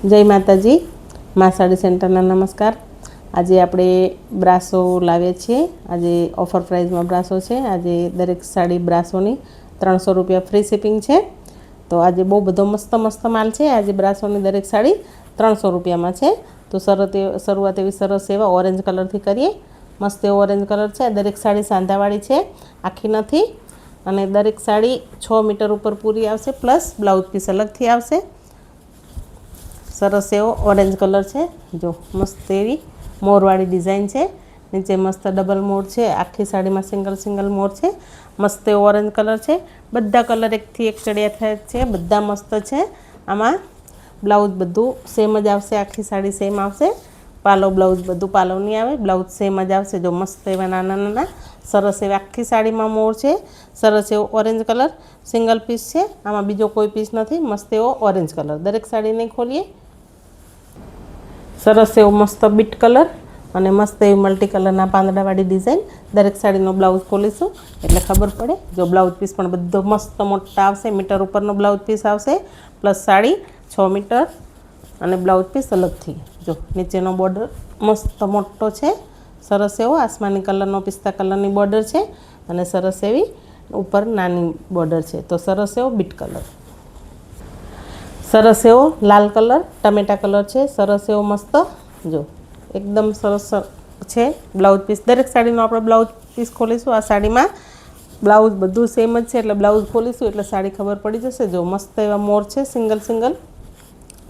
जय माताजी मां साड़ी सेंटरना नमस्कार। आज આપણે બ્રાસો લાવ્યા છીએ। આજે ઓફર પ્રાઇસમાં બ્રાસો છે। આજે દરેક સાડી બ્રાસોની 300 રૂપિયા ફ્રી શિપિંગ છે। તો આજે બહુ બધો મસ્ત માલ છે। આજે બ્રાસોની દરેક સાડી 300 રૂપિયામાં છે। તો શરૂઆત એવી સરસ એવા ઓરેન્જ કલરથી કરીએ। મસ્ત એવો ઓરેન્જ કલર છે। દરેક સાડી સાંધાવાળી છે, આખી નથી। અને દરેક સાડી 6 મીટર ઉપર પૂરી આવશે, પ્લસ બ્લાઉઝ પીસ અલગથી આવશે। सरस एवो ऑरेंज कलर है। जो मस्त एवी मोरवाड़ी डिजाइन है। नीचे मस्त डबल मोर है। आखी साड़ी में सिंगल सिंगल मोर है। मस्त एवो ऑरेंज कलर है। बधा कलर एक थी एक चढ़िया थे, बधा मस्त है। आमा ब्लाउज बधु सेम ज आवशे, आखी साड़ी सेम आवशे। पालो ब्लाउज बधु पालो नहीं आवे, ब्लाउज सेम ज आवशे। जो मस्त एवा नाना नाना सरस एवी आखी साड़ी में मोर है। सरस एवो ऑरेंज कलर सिंगल पीस है। आमा बीजो कोई पीस नहीं। मस्त एवो ऑरेंज कलर दरेक साड़ी नहीं खोलीए। सरस एवो मस्त बीट कलर और मस्त एवी मल्टी कलरना પાંદડાવાળી डिजाइन। दरेक साड़ीनो ब्लाउज खोलीशुं एटले खबर पड़े। जो ब्लाउज पीस पण बधो मस्त मोटा आवशे, मीटर उपरनो ब्लाउज पीस आवशे, प्लस साड़ी 6 मीटर और ब्लाउज पीस अलगथी। जो नीचेनो बॉर्डर मस्त मोटो है। सरस एवो आसमानी कलरनो पिस्ता कलरनी बॉर्डर है और सरस एवी ऊपर नानी बॉर्डर है। तो सरस एवो बीट कलर, सरस एवो लाल कलर टमेटा कलर है। सरस एवो मस्त जो एकदम सरस है। ब्लाउज पीस दरेक साड़ीनो आपणे ब्लाउज पीस खोलीशुं। आ साड़ी में ब्लाउज बधु सेम ज छे एटले ब्लाउज खोलीशुं एटले साड़ी खबर पड़ी जशे। जो मस्त एवा मोर है, सिंगल सिंगल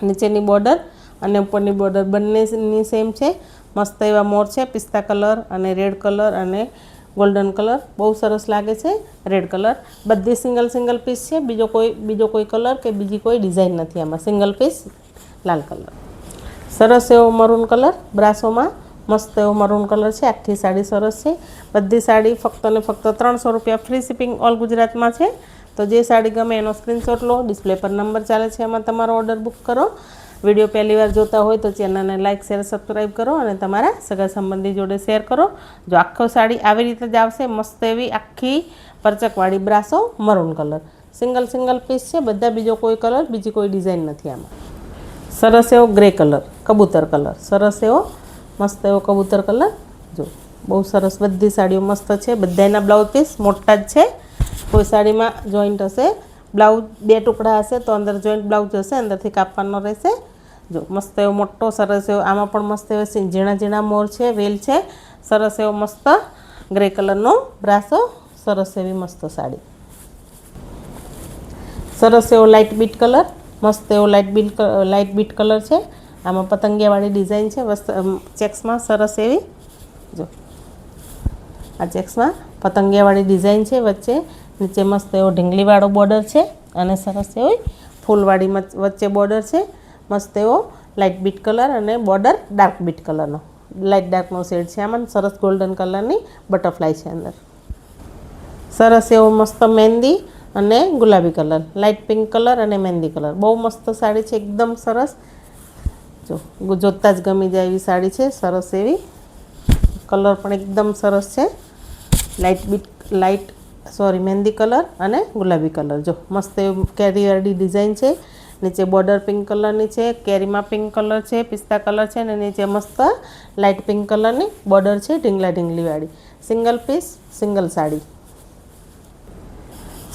नीचेनी बॉर्डर और ऊपरनी बॉर्डर बंनेनी सेम है। मस्त एवा मोर है। पिस्ता कलर और रेड कलर और गोल्डन कलर बहुत सरस लागे छे। रेड कलर बधी सिंगल सिंगल पीस है। बीजो कोई कलर के बीजी कोई डिजाइन नहीं। आमां सिंगल पीस लाल कलर। सरस एवो मरून कलर ब्रासो में मस्त एवो मरून कलर है। आखी साड़ी सरस है। बधी साड़ी फक्त ने फक्त 300 रुपया फ्री शिपिंग ऑल गुजरात में है। तो जे साड़ी गमे एनो स्क्रीनशॉट लो, डिस्प्ले पर नंबर चाले छे, एमां तमारो ऑर्डर बुक करो। विडियो पहली बार जोता हो तो चेनल ने लाइक शेर सब्सक्राइब करो और तमारा सगा संबंधी जोड़े शेर करो। जो आखो साड़ी आवी रीते ज आवशे। मस्त एवी आखी परचकवाड़ी ब्रासो maroon colour single single piece है। बधा बीजो कोई कलर बीजी कोई डिजाइन नहीं। आमां सरस एवो ग्रे कलर कबूतर कलर, सरस एवो मस्त एवो कबूतर कलर। जो बहुत सरस बधी साड़ीओ मस्त है। बधाना ब्लाउज पीस मोटा ज छे। कोई साड़ी में जॉइंट हशे, ब्लाउज 2 टुकड़ा हशे तो अंदर जॉइंट ब्लाउज हशे, अंदरथी कापवानो रहेशे। जो मस्त एवो मोटो सरस एवो आमां पण मस्त एवो झीणा झीणा मोर है, वेल है। सरस एवो मस्त ग्रे कलरनो ब्रासो, सरस एवी मस्त साड़ी। सरस एवो लाइट बीट कलर, मस्त एवो लाइट बीट कलर है। आमां पतंगियावाड़ी डिजाइन है। चेक्स में सरस एवी जो आ चेक्स में पतंगियावाड़ी डिजाइन है। वच्चे नीचे मस्त एवो ढींगलीवाळो बॉर्डर है और सरस एवी फूलवाड़ी वच्चे बॉर्डर है। मस्त एवो लाइट बीट कलर और बॉर्डर डार्क बीट कलरनो लाइट डार्कनो शेड है। आमां सरस गोल्डन कलरनी बटरफ्लाई है अंदर। सरस एवो मस्त मेहंदी और गुलाबी कलर, लाइट पिंक कलर और मेहंदी कलर बहुत मस्त साड़ी है। एकदम सरस जो जोता ज गमी जाए एवी साड़ी है। सरस एवी कलर पण एकदम सरस है। मेहंदी कलर और गुलाबी कलर। जो मस्त केरीवाड़ी डिजाइन है। नीचे बॉर्डर पिंक कलर नी है, केरी में पिंक कलर है, पिस्ता कलर है ने नीचे मस्त लाइट पिंक कलर नी बॉर्डर है, ढींगला ढींगली वाड़ी सिंगल पीस सिंगल साड़ी।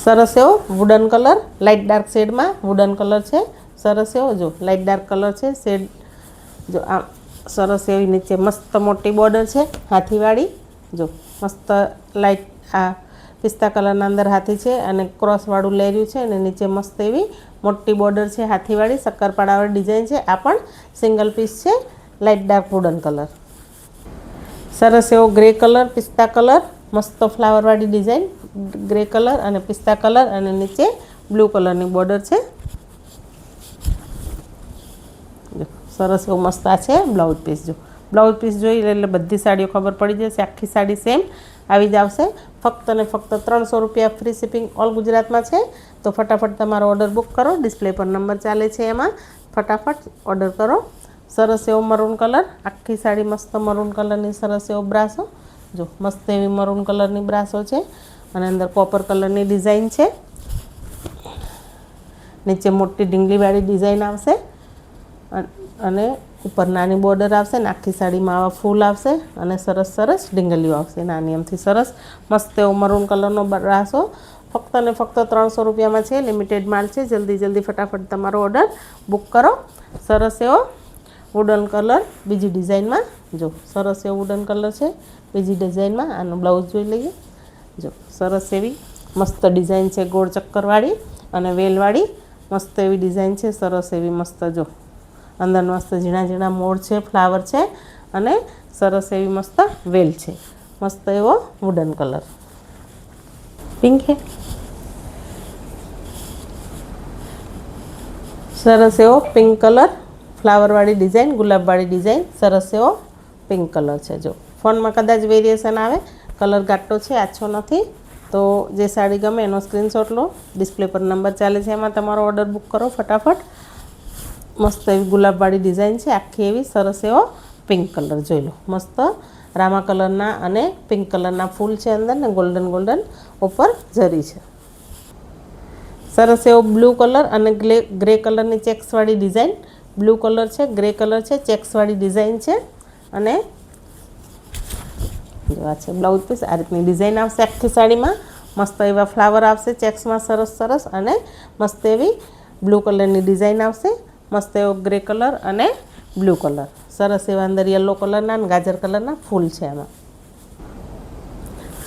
सरस एवो wooden colour light dark shade में वुडन कलर है। सरस एवो जो लाइट डार्क कलर है शेड। जो आ सरस एवी नीचे मस्त मोटी बॉर्डर है हाथीवाड़ी। जो मस्त लाइट आ पिस्ता कलर अंदर हाथी है और क्रॉसवाड़ू लेर्यू है। नीचे मस्त एवी मोटी बॉर्डर है हाथीवाड़ी सक्करपाड़ावाड़ी डिजाइन है। आ पण सिंगल पीस है, लाइट डार्क वुडन कलर। सरस एवो ग्रे कलर पिस्ता कलर मस्त फ्लावरवाड़ी डिजाइन ग्रे कलर और पिस्ता कलर और नीचे ब्लू कलर की बॉर्डर है। सरस एवो मस्त आ है ब्लाउज पीस। जो ब्लाउज पीस जोई एटले बधी साड़ीओ खबर पड़ी जशे। आखी साड़ी सेम आवी ज आवशे। फक्त ने फक्त 300 रुपया फ्री शिपिंग ऑल गुजरात में है। तो फटाफट तमारो ऑर्डर बुक करो। डिस्प्ले पर नंबर चाले छे, एमां फटाफट ऑर्डर करो। सरस एवो मरून कलर आखी साड़ी मस्त मरून कलरनी सरस एवो ब्रासो। जो मस्त एवी मरून कलरनी ब्रासो है और अंदर कॉपर कलरनी डिजाइन है। नीचे मोटी ढींगलीवाड़ी डिजाइन आवशे। અને ઉપર નાની બોર્ડર આવશે ને આખી સાડીમાં આવા ફૂલ આવશે અને સરસ સરસ ડીંગલીઓ આવશે નાની એમથી સરસ મસ્ત એવો મરૂન કલરનો બ્રાસો ફક્ત ને ફક્ત 300 રૂપિયામાં છે. લિમિટેડ માલ છે. જલ્દી ફટાફટ તમારો ઓર્ડર બુક કરો. સરસ એવો વુડન કલર બીજી ડિઝાઇનમાં જો સરસ એવો વુડન કલર છે બીજી ડિઝાઇનમાં. આનો બ્લાઉઝ જોઈ લઈએ. જો સરસ એવી મસ્ત ડિઝાઇન છે ગોળ ચક્કરવાળી અને વેલવાળી મસ્ત એવી ડિઝાઇન છે. સરસ એવી મસ્ત જો અંદર મસ્ત ઝીણા ઝીણા મોર છે ફ્લાવર છે અને સરસ એવી મસ્ત વેલ છે. મસ્ત એવો વુડન કલર પિંક છે. સરસ એવો પિંક કલર ફ્લાવરવાળી ડિઝાઇન ગુલાબવાળી ડિઝાઇન સરસ એવો પિંક કલર છે. જો ફોનમાં કદાચ વેરિએશન આવે કલર ઘાટો છે આછો નથી. તો જે સાડી ગમે એનો સ્ક્રીનશોટ લો. ડિસ્પ્લે પર નંબર ચાલે છે એમાં તમારો ઓર્ડર બુક કરો ફટાફટ. મસ્ત એવી ગુલાબવાળી ડિઝાઇન છે આખી એવી સરસ એવો પિંક કલર જોઈ લો. મસ્ત રામા કલરના અને પિંક કલરના ફૂલ છે અંદર ને ગોલ્ડન ઉપર જરી છે. સરસ એવો બ્લુ કલર અને ગ્રે કલરની ચેક્સવાળી ડિઝાઇન. બ્લુ કલર છે ગ્રે કલર છે ચેક્સવાળી ડિઝાઇન છે અને જો આ છે બ્લાઉઝ પીસ. આ રીતની ડિઝાઇન આવશે આખી સાડીમાં. મસ્ત એવા ફ્લાવર આવશે ચેક્સમાં સરસ અને મસ્ત એવી બ્લુ કલરની ડિઝાઇન આવશે. મસ્ત એવો ગ્રે કલર અને બ્લુ કલર સરસ એવા અંદર યલો કલરના અને ગાજર કલરના ફૂલ છે આમાં.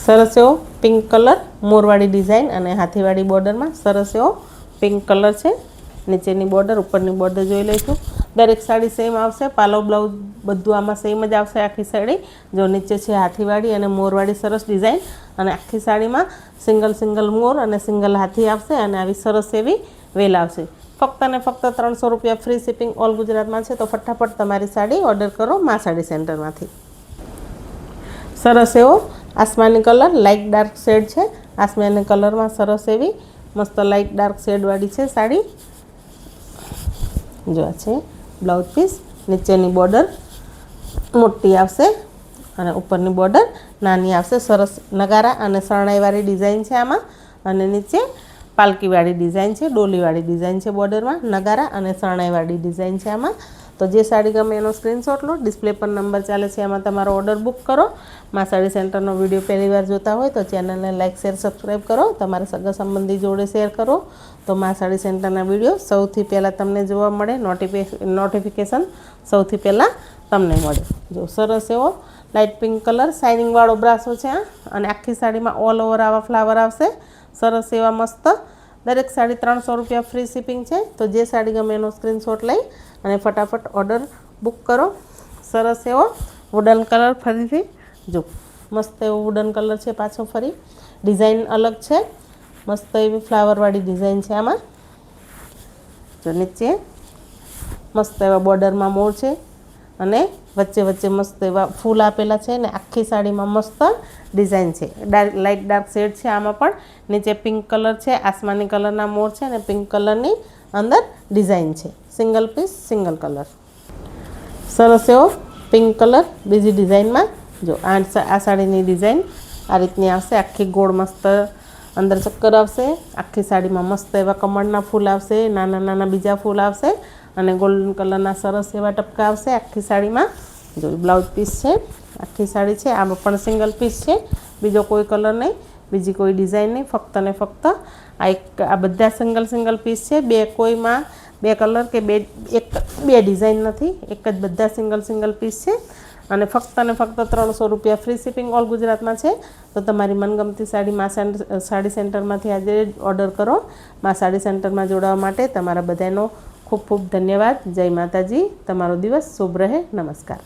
સરસ એવો પિંક કલર મોરવાળી ડિઝાઇન અને હાથીવાળી બોર્ડરમાં સરસ એવો પિંક કલર છે. નીચેની બોર્ડર ઉપરની બોર્ડર જોઈ લઈશું. દરેક સાડી સેમ આવશે. પાલો બ્લાઉઝ બધું આમાં સેમ જ આવશે આખી સાડી. જો નીચે છે હાથીવાળી અને મોરવાળી સરસ ડિઝાઇન અને આખી સાડીમાં સિંગલ મોર અને સિંગલ હાથી આવશે અને આવી સરસ એવી વેલ આવશે. ફક્ત ને ફક્ત 300 રૂપિયા ફ્રી શિપિંગ ઓલ ગુજરાતમાં છે. તો ફટાફટ તમારી સાડી ઓર્ડર કરો મા સાડી સેન્ટરમાંથી. સરસ એવો આસમાની કલર લાઇટ ડાર્ક શેડ છે. આસમાની કલરમાં સરસ એવી મસ્ત લાઇટ ડાર્ક શેડવાળી છે સાડી. જો આ છે બ્લાઉઝ પીસ. નીચેની બોર્ડર મોટી આવશે અને ઉપરની બોર્ડર નાની આવશે. સરસ નગારા અને શરણાઈવાળી ડિઝાઇન છે આમાં અને નીચે પાલકીવાળી ડિઝાઇન છે ડોલીવાળી ડિઝાઇન છે બોર્ડરમાં. નગારા અને શરણાઈવાળી ડિઝાઇન છે આમાં. તો જે સાડી ગમે એનો સ્ક્રીનશોટ લો. ડિસ્પ્લે પર નંબર ચાલે છે એમાં તમારો ઓર્ડર બુક કરો. મા સાડી સેન્ટરનો વિડીયો પહેલીવાર જોતા હોય તો ચેનલને લાઇક શેર સબસ્ક્રાઈબ કરો. તમારા સગા સંબંધી જોડે શેર કરો તો મા સાડી સેન્ટરના વિડીયો સૌથી પહેલાં તમને જોવા મળે. નોટિફિકેશન સૌથી પહેલાં તમને મળે. જો સરસ એવો લાઇટ પિંક કલર શાઇનિંગવાળો બ્રાસો છે અને આખી સાડીમાં ઓલ ઓવર આવા ફ્લાવર આવશે. સરસ એવા મસ્ત. દરેક સાડી 300 રૂપિયા ફ્રી શિપિંગ છે. તો જે સાડી ગમે એનો સ્ક્રીનશોટ લઈ અને ફટાફટ ઓર્ડર બુક કરો. સરસ એવો વુડન કલર ફરીથી જો મસ્ત એવો વુડન કલર છે પાછો ફરી. ડિઝાઇન અલગ છે. મસ્ત એવી ફ્લાવરવાળી ડિઝાઇન છે આમાં. જો નીચે મસ્ત એવા બોર્ડરમાં મોર છે અને વચ્ચે મસ્ત એવા ફૂલ આપેલા છે ને આખી સાડીમાં મસ્ત ડિઝાઇન છે. લાઇટ ડાર્ક શેડ છે આમાં પણ. નીચે પિંક કલર છે આસમાની કલરના મોર છે અને પિંક કલરની અંદર ડિઝાઇન છે. Single piece single colour. સરસ એવો પિંક કલર બીજી ડિઝાઇનમાં. જો આ સાડીની ડિઝાઇન આ રીતની આવશે. આખી ગોળ મસ્ત અંદર ચક્કર આવશે. આખી સાડીમાં મસ્ત એવા કમળના ફૂલ આવશે. નાના બીજા ફૂલ આવશે અને ગોલ્ડન કલરના સરસ એવા ટપકા આવશે આખી સાડીમાં. જો બ્લાઉઝ પીસ છે આખી સાડી છે. આમાં પણ સિંગલ પીસ છે. બીજો કોઈ કલર નહીં બીજી કોઈ ડિઝાઇન નહીં. ફક્ત ને ફક્ત આ બધા સિંગલ પીસ છે. કોઈમાં બે કલર કે બે ડિઝાઇન નથી. એક જ બધા સિંગલ પીસ છે અને ફક્ત 300 રૂપિયા ફ્રી શિપિંગ ઓલ ગુજરાતમાં છે. તો તમારી મનગમતી સાડી મા સાડી સેન્ટરમાંથી આજે ઓર્ડર કરો. મા સાડી સેન્ટરમાં જોડાવા માટે તમારા બધાનો ખૂબ ધન્યવાદ. જય માતાજી. તમારો દિવસ શુભ રહે. નમસ્કાર.